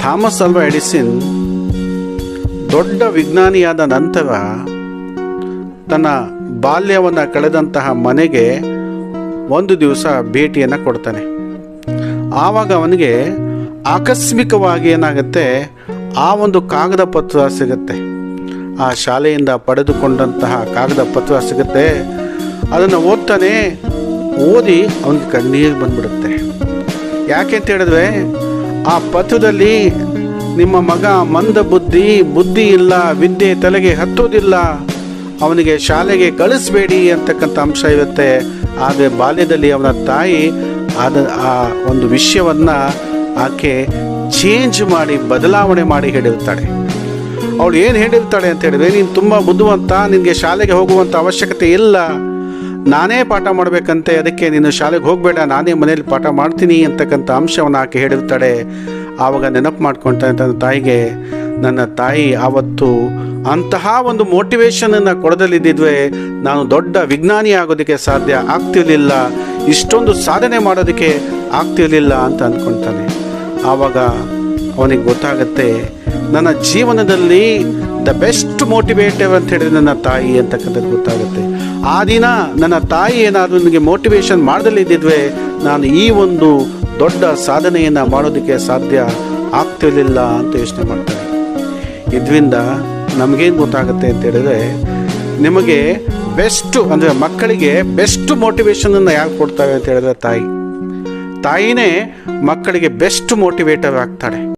Thomas ಆಲ್ವಾ Edison ದೊಡ್ಡ ವಿಜ್ಞಾನಿಯಾದ ನಂತರ ತನ್ನ ಬಾಲ್ಯವನ್ನು ಕಳೆದಂತಹ ಮನೆಗೆ ಒಂದು ದಿವಸ ಭೇಟಿಯನ್ನು ಕೊಡ್ತಾನೆ. ಆವಾಗ ಅವನಿಗೆ ಆಕಸ್ಮಿಕವಾಗಿ ಏನಾಗುತ್ತೆ, ಆ ಒಂದು ಕಾಗದ ಪತ್ರ ಸಿಗುತ್ತೆ. ಆ ಶಾಲೆಯಿಂದ ಪಡೆದುಕೊಂಡಂತಹ ಕಾಗದ ಪತ್ರ ಸಿಗುತ್ತೆ. ಅದನ್ನು ಓದ್ತಾನೆ. ಓದಿ ಅವನಿಗೆ ಕಣ್ಣೀರು ಬಂದ್ಬಿಡುತ್ತೆ. ಯಾಕೆ ಅಂತ ಹೇಳಿದ್ರೆ, ಆ ಪತ್ರದಲ್ಲಿ ನಿಮ್ಮ ಮಗ ಮಂದ ಬುದ್ಧಿ ಇಲ್ಲ, ವಿದ್ಯೆ ತಲೆಗೆ ಹತ್ತೋದಿಲ್ಲ, ಅವನಿಗೆ ಶಾಲೆಗೆ ಕಳಿಸ್ಬೇಡಿ ಅಂತಕ್ಕಂಥ ಅಂಶ ಇರುತ್ತೆ. ಆದರೆ ಬಾಲ್ಯದಲ್ಲಿ ಅವನ ತಾಯಿ ಆ ಒಂದು ವಿಷಯವನ್ನು ಆಕೆ ಚೇಂಜ್ ಮಾಡಿ, ಬದಲಾವಣೆ ಮಾಡಿ ಹೇಳಿರ್ತಾಳೆ. ಅವಳು ಏನು ಹೇಳಿರ್ತಾಳೆ ಅಂತ ಹೇಳಿದ್ರೆ, ನೀನು ತುಂಬ ಬುದ್ಧಿವಂತ, ನಿನಗೆ ಶಾಲೆಗೆ ಹೋಗುವಂಥ ಅವಶ್ಯಕತೆ ಇಲ್ಲ, ನಾನೇ ಪಾಠ ಮಾಡಬೇಕಂತೆ, ಅದಕ್ಕೆ ನೀನು ಶಾಲೆಗೆ ಹೋಗಬೇಡ, ನಾನೇ ಮನೇಲಿ ಪಾಠ ಮಾಡ್ತೀನಿ ಅಂತಕ್ಕಂಥ ಅಂಶವನ್ನು ಆಕೆ ಹೇಳಿರ್ತಾಳೆ. ಆವಾಗ ನೆನಪು ಮಾಡ್ಕೊಳ್ತಾನೆ ತನ್ನ ತಾಯಿಗೆ, ನನ್ನ ತಾಯಿ ಆವತ್ತು ಅಂತಹ ಒಂದು ಮೋಟಿವೇಶನನ್ನು ಕೊಡದಲ್ಲಿದ್ದಿದ್ವೆ ನಾನು ದೊಡ್ಡ ವಿಜ್ಞಾನಿ ಆಗೋದಕ್ಕೆ ಸಾಧ್ಯ ಆಗ್ತಿರ್ಲಿಲ್ಲ, ಇಷ್ಟೊಂದು ಸಾಧನೆ ಮಾಡೋದಕ್ಕೆ ಆಗ್ತಿರ್ಲಿಲ್ಲ ಅಂತ ಅಂದ್ಕೊಳ್ತಾನೆ. ಆವಾಗ ಅವನಿಗೆ ಗೊತ್ತಾಗುತ್ತೆ, ನನ್ನ ಜೀವನದಲ್ಲಿ ದ ಬೆಸ್ಟ್ ಮೋಟಿವೇಟರ್ ಅಂತ ಹೇಳಿದ್ರೆ ನನ್ನ ತಾಯಿ ಅಂತಕ್ಕಂಥದ್ದು ಗೊತ್ತಾಗುತ್ತೆ. ಆ ದಿನ ನನ್ನ ತಾಯಿ ಏನಾದರೂ ನನಗೆ ಮೋಟಿವೇಶನ್ ಮಾಡದಲ್ಲಿದ್ದಿದ್ವೆ ನಾನು ಈ ಒಂದು ದೊಡ್ಡ ಸಾಧನೆಯನ್ನು ಮಾಡೋದಕ್ಕೆ ಸಾಧ್ಯ ಆಗ್ತಿರ್ಲಿಲ್ಲ ಅಂತ ಯೋಚನೆ ಮಾಡ್ತಾನೆ. ಇದರಿಂದ ನಮಗೇನು ಗೊತ್ತಾಗುತ್ತೆ ಅಂತ ಹೇಳಿದ್ರೆ, ನಿಮಗೆ ಬೆಸ್ಟು ಅಂದರೆ ಮಕ್ಕಳಿಗೆ ಬೆಸ್ಟ್ ಮೋಟಿವೇಶನನ್ನು ಯಾರು ಕೊಡ್ತಾರೆ ಅಂತ ಹೇಳಿದ್ರೆ ತಾಯಿನೇ ಮಕ್ಕಳಿಗೆ ಬೆಸ್ಟ್ ಮೋಟಿವೇಟರ್ ಆಗ್ತಾಳೆ.